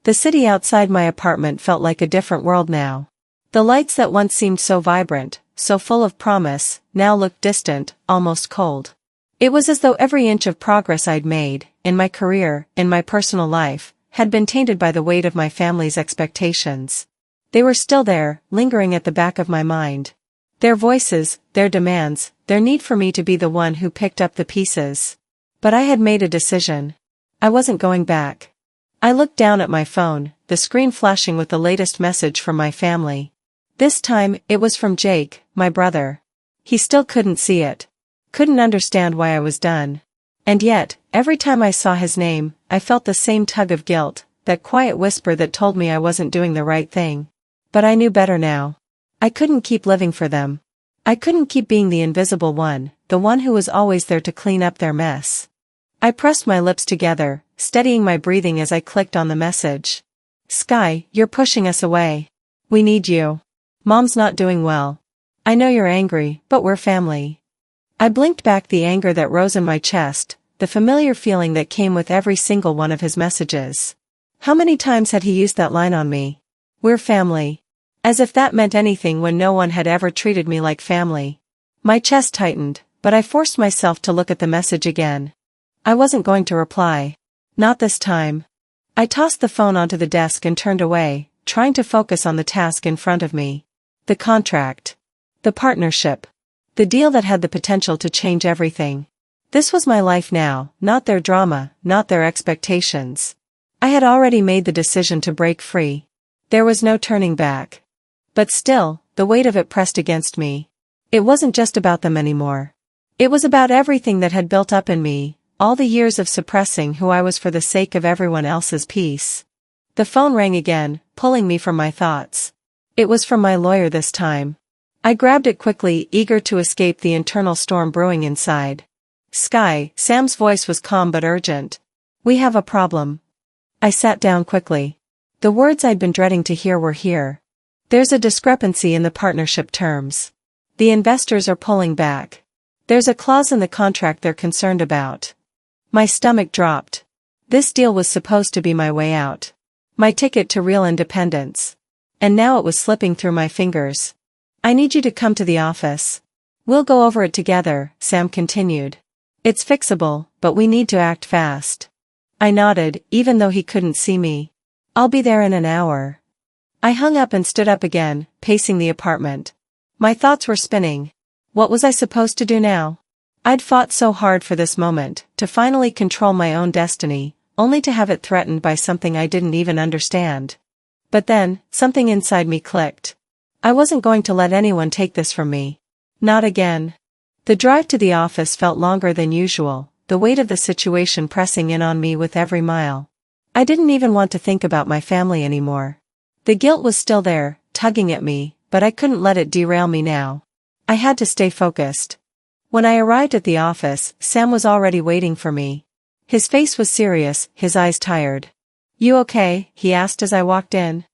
The city outside my apartment felt like a different world now. The lights that once seemed so vibrant, so full of promise, now looked distant, almost cold. It was as though every inch of progress I'd made, in my career, in my personal life, had been tainted by the weight of my family's expectations. They were still there, lingering at the back of my mind. Their voices, their demands, their need for me to be the one who picked up the pieces. But I had made a decision. I wasn't going back. I looked down at my phone, the screen flashing with the latest message from my family. This time, it was from Jake, my brother. He still couldn't see it. Couldn't understand why I was done. And yet, every time I saw his name, I felt the same tug of guilt, that quiet whisper that told me I wasn't doing the right thing. But I knew better now. I couldn't keep living for them. I couldn't keep being the invisible one, the one who was always there to clean up their mess. I pressed my lips together, steadying my breathing as I clicked on the message. Sky, you're pushing us away. We need you. Mom's not doing well. I know you're angry, but we're family. I blinked back the anger that rose in my chest, the familiar feeling that came with every single one of his messages. How many times had he used that line on me? We're family. As if that meant anything when no one had ever treated me like family. My chest tightened, but I forced myself to look at the message again. I wasn't going to reply. Not this time. I tossed the phone onto the desk and turned away, trying to focus on the task in front of me. The contract. The partnership. The deal that had the potential to change everything. This was my life now, not their drama, not their expectations. I had already made the decision to break free. There was no turning back. But still, the weight of it pressed against me. It wasn't just about them anymore. It was about everything that had built up in me, all the years of suppressing who I was for the sake of everyone else's peace. The phone rang again, pulling me from my thoughts. It was from my lawyer this time. I grabbed it quickly, eager to escape the internal storm brewing inside. Sky, Sam's voice was calm but urgent. We have a problem. I sat down quickly. The words I'd been dreading to hear were here. There's a discrepancy in the partnership terms. The investors are pulling back. There's a clause in the contract they're concerned about. My stomach dropped. This deal was supposed to be my way out. My ticket to real independence. And now it was slipping through my fingers. I need you to come to the office. We'll go over it together, Sam continued. It's fixable, but we need to act fast. I nodded, even though he couldn't see me. I'll be there in an hour. I hung up and stood up again, pacing the apartment. My thoughts were spinning. What was I supposed to do now? I'd fought so hard for this moment, to finally control my own destiny, only to have it threatened by something I didn't even understand. But then, something inside me clicked. I wasn't going to let anyone take this from me. Not again. The drive to the office felt longer than usual, the weight of the situation pressing in on me with every mile. I didn't even want to think about my family anymore. The guilt was still there, tugging at me, but I couldn't let it derail me now. I had to stay focused. When I arrived at the office, Sam was already waiting for me. His face was serious, his eyes tired. You okay? He asked as I walked in.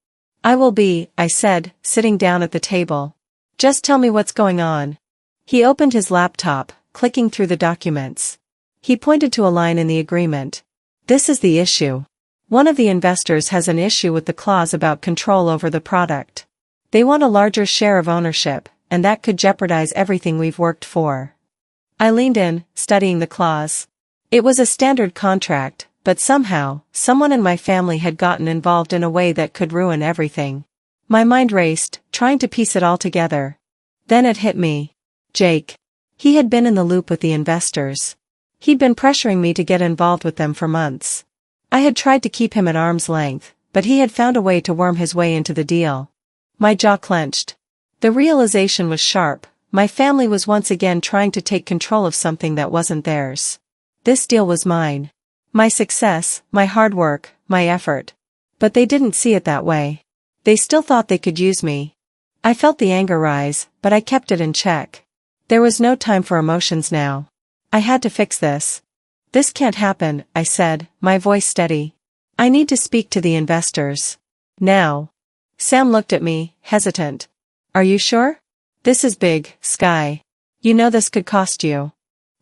I will be, I said, sitting down at the table. Just tell me what's going on. He opened his laptop, clicking through the documents. He pointed to a line in the agreement. This is the issue. One of the investors has an issue with the clause about control over the product. They want a larger share of ownership, and that could jeopardize everything we've worked for. I leaned in, studying the clause. It was a standard contract, but somehow, someone in my family had gotten involved in a way that could ruin everything. My mind raced, trying to piece it all together. Then it hit me. Jake. He had been in the loop with the investors. He'd been pressuring me to get involved with them for months. I had tried to keep him at arm's length, but he had found a way to worm his way into the deal. My jaw clenched. The realization was sharp. My family was once again trying to take control of something that wasn't theirs. This deal was mine. My success, my hard work, my effort. But they didn't see it that way. They still thought they could use me. I felt the anger rise, but I kept it in check. There was no time for emotions now. I had to fix this. This can't happen, I said, my voice steady. I need to speak to the investors. Now. Sam looked at me, hesitant. Are you sure? This is big, Sky. You know this could cost you.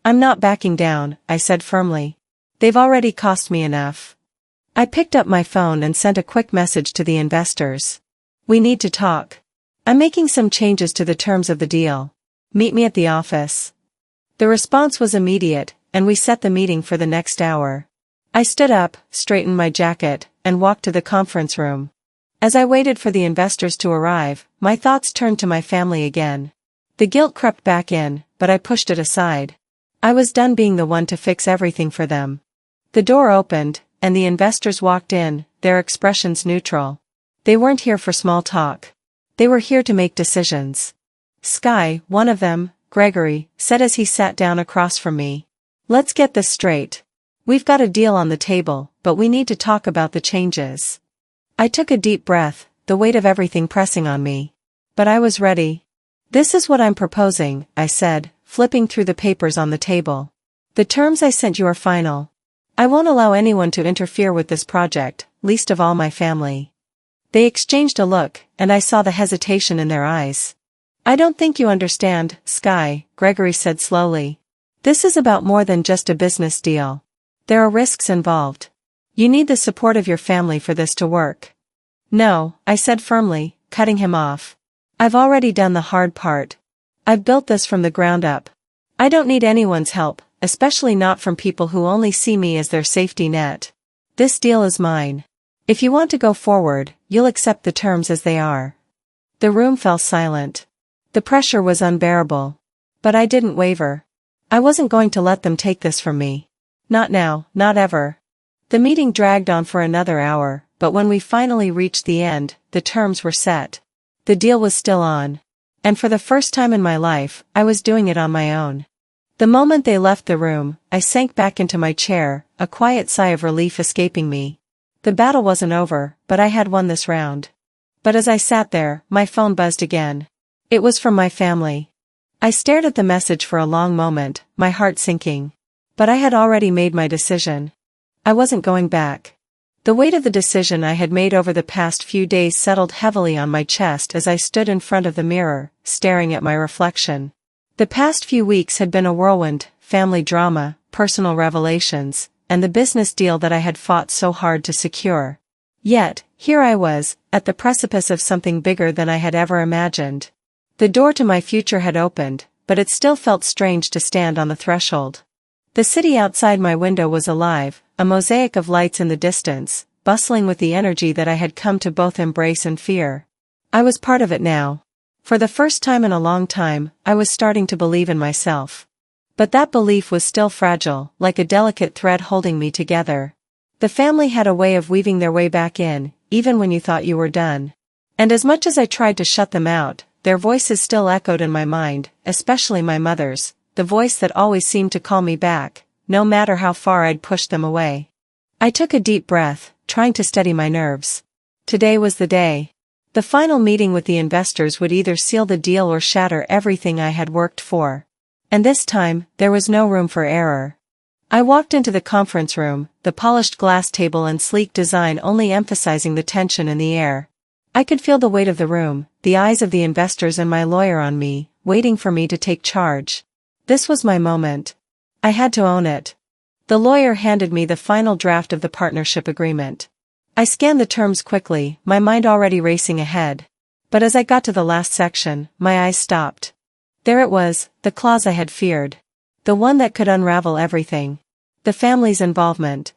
I'm not backing down, I said firmly. They've already cost me enough. I picked up my phone and sent a quick message to the investors. We need to talk. I'm making some changes to the terms of the deal. Meet me at the office. The response was immediate, and we set the meeting for the next hour. I stood up, straightened my jacket, and walked to the conference room. As I waited for the investors to arrive, my thoughts turned to my family again. The guilt crept back in, but I pushed it aside. I was done being the one to fix everything for them. The door opened, and the investors walked in, their expressions neutral. They weren't here for small talk. They were here to make decisions. Sky, one of them, Gregory, said as he sat down across from me. Let's get this straight. We've got a deal on the table, but we need to talk about the changes. I took a deep breath, the weight of everything pressing on me. But I was ready. This is what I'm proposing, I said, flipping through the papers on the table. The terms I sent you are final. I won't allow anyone to interfere with this project, least of all my family. They exchanged a look, and I saw the hesitation in their eyes. I don't think you understand, Sky, Gregory said slowly. This is about more than just a business deal. There are risks involved. You need the support of your family for this to work. No, I said firmly, cutting him off. I've already done the hard part. I've built this from the ground up. I don't need anyone's help, especially not from people who only see me as their safety net. This deal is mine. If you want to go forward, you'll accept the terms as they are. The room fell silent. The pressure was unbearable. But I didn't waver. I wasn't going to let them take this from me. Not now, not ever. The meeting dragged on for another hour, but when we finally reached the end, the terms were set. The deal was still on. And for the first time in my life, I was doing it on my own. The moment they left the room, I sank back into my chair, a quiet sigh of relief escaping me. The battle wasn't over, but I had won this round. But as I sat there, my phone buzzed again. It was from my family. I stared at the message for a long moment, my heart sinking. But I had already made my decision. I wasn't going back. The weight of the decision I had made over the past few days settled heavily on my chest as I stood in front of the mirror, staring at my reflection. The past few weeks had been a whirlwind, family drama, personal revelations, and the business deal that I had fought so hard to secure. Yet, here I was, at the precipice of something bigger than I had ever imagined. The door to my future had opened, but it still felt strange to stand on the threshold. The city outside my window was alive, a mosaic of lights in the distance, bustling with the energy that I had come to both embrace and fear. I was part of it now. For the first time in a long time, I was starting to believe in myself. But that belief was still fragile, like a delicate thread holding me together. The family had a way of weaving their way back in, even when you thought you were done. And as much as I tried to shut them out, their voices still echoed in my mind, especially my mother's, the voice that always seemed to call me back, no matter how far I'd pushed them away. I took a deep breath, trying to steady my nerves. Today was the day. The final meeting with the investors would either seal the deal or shatter everything I had worked for. And this time, there was no room for error. I walked into the conference room, the polished glass table and sleek design only emphasizing the tension in the air. I could feel the weight of the room, the eyes of the investors and my lawyer on me, waiting for me to take charge. This was my moment. I had to own it. The lawyer handed me the final draft of the partnership agreement. I scanned the terms quickly, my mind already racing ahead. But as I got to the last section, my eyes stopped. There it was, the clause I had feared. The one that could unravel everything. The family's involvement.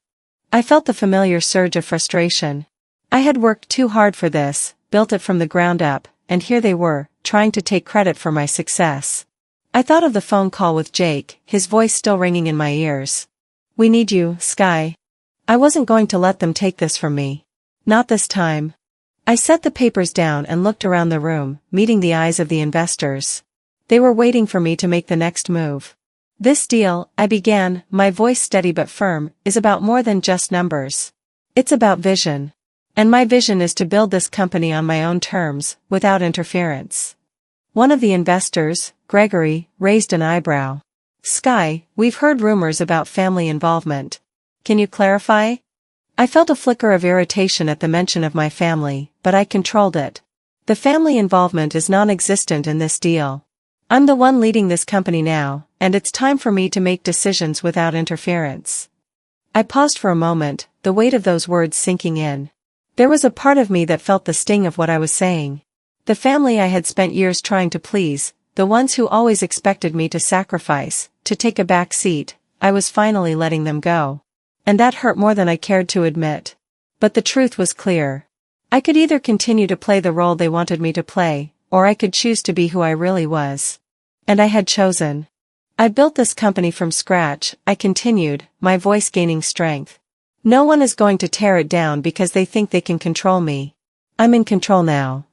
I felt the familiar surge of frustration. I had worked too hard for this, built it from the ground up, and here they were, trying to take credit for my success. I thought of the phone call with Jake, his voice still ringing in my ears. "We need you, Sky." I wasn't going to let them take this from me. Not this time. I set the papers down and looked around the room, meeting the eyes of the investors. They were waiting for me to make the next move. "This deal," I began, my voice steady but firm, "is about more than just numbers. It's about vision. And my vision is to build this company on my own terms, without interference." One of the investors, Gregory, raised an eyebrow. "Sky, we've heard rumors about family involvement. Can you clarify?" I felt a flicker of irritation at the mention of my family, but I controlled it. The family involvement is non-existent in this deal. I'm the one leading this company now, and it's time for me to make decisions without interference. I paused for a moment, the weight of those words sinking in. There was a part of me that felt the sting of what I was saying. The family I had spent years trying to please, the ones who always expected me to sacrifice, to take a back seat, I was finally letting them go. And that hurt more than I cared to admit. But the truth was clear. I could either continue to play the role they wanted me to play, or I could choose to be who I really was. And I had chosen. "I built this company from scratch," I continued, my voice gaining strength. "No one is going to tear it down because they think they can control me. I'm in control now."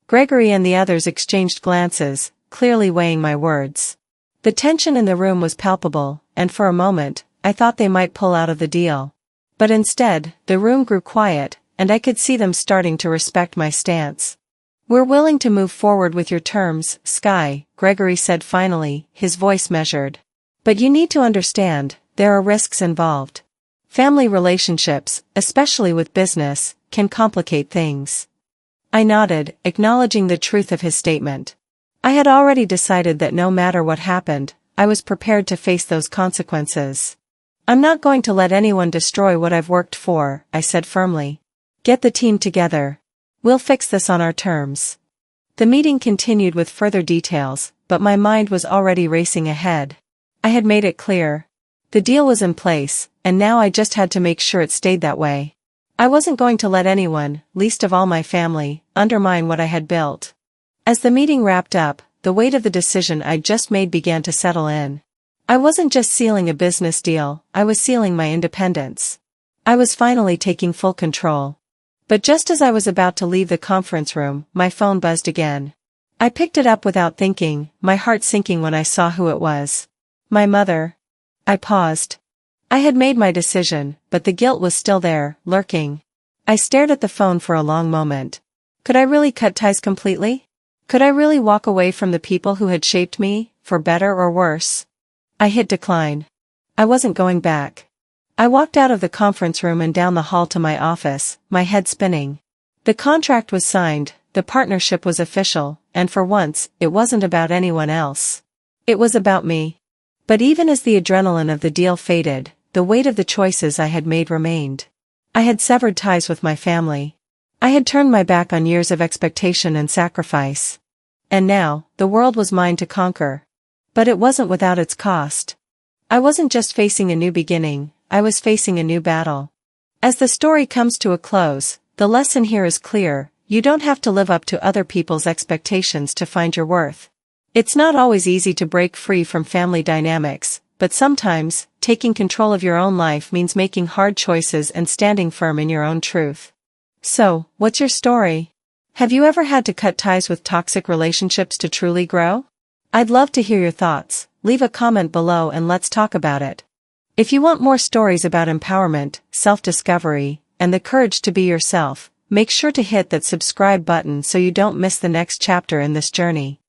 Gregory and the others exchanged glances, clearly weighing my words. The tension in the room was palpable, and for a moment, I thought they might pull out of the deal. But instead, the room grew quiet, and I could see them starting to respect my stance. "We're willing to move forward with your terms, Sky," Gregory said finally, his voice measured. "But you need to understand, there are risks involved. Family relationships, especially with business, can complicate things." I nodded, acknowledging the truth of his statement. I had already decided that no matter what happened, I was prepared to face those consequences. "I'm not going to let anyone destroy what I've worked for," I said firmly. "Get the team together. We'll fix this on our terms." The meeting continued with further details, but my mind was already racing ahead. I had made it clear. The deal was in place, and now I just had to make sure it stayed that way. I wasn't going to let anyone, least of all my family, undermine what I had built. As the meeting wrapped up, the weight of the decision I'd just made began to settle in. I wasn't just sealing a business deal, I was sealing my independence. I was finally taking full control. But just as I was about to leave the conference room, my phone buzzed again. I picked it up without thinking, my heart sinking when I saw who it was. My mother. I paused. I had made my decision, but the guilt was still there, lurking. I stared at the phone for a long moment. Could I really cut ties completely? Could I really walk away from the people who had shaped me, for better or worse? I hit decline. I wasn't going back. I walked out of the conference room and down the hall to my office, my head spinning. The contract was signed, the partnership was official, and for once, it wasn't about anyone else. It was about me. But even as the adrenaline of the deal faded, the weight of the choices I had made remained. I had severed ties with my family. I had turned my back on years of expectation and sacrifice. And now, the world was mine to conquer. But it wasn't without its cost. I wasn't just facing a new beginning, I was facing a new battle. As the story comes to a close, the lesson here is clear: you don't have to live up to other people's expectations to find your worth. It's not always easy to break free from family dynamics, but sometimes, taking control of your own life means making hard choices and standing firm in your own truth. So, what's your story? Have you ever had to cut ties with toxic relationships to truly grow? I'd love to hear your thoughts. Leave a comment below and let's talk about it. If you want more stories about empowerment, self-discovery, and the courage to be yourself, make sure to hit that subscribe button so you don't miss the next chapter in this journey.